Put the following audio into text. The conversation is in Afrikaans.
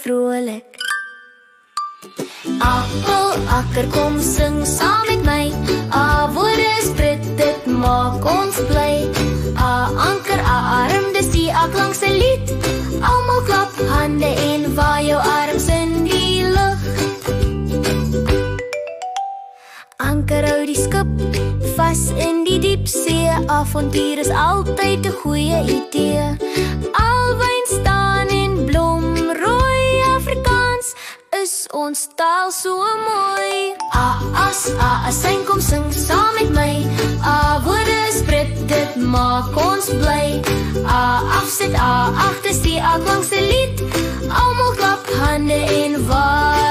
vrolik. Appel, akker, kom sing saam met my. A woorde sprit, dit maak ons bly. A anker, a arm, dis die A klank se lied. Almal klap hande en waai jou arms in die lug. Anker hou die skip vas in die diepsee. Avontuur is altyd 'n goeie idee. Alwyn staan en blom, rooi Afrikaans is ons taal so mooi. A sing, kom sing saam met my. A woorde sprit, dit maak ons bly. A afsit, a agter, die A klank se lied. Almal klap hande en waai.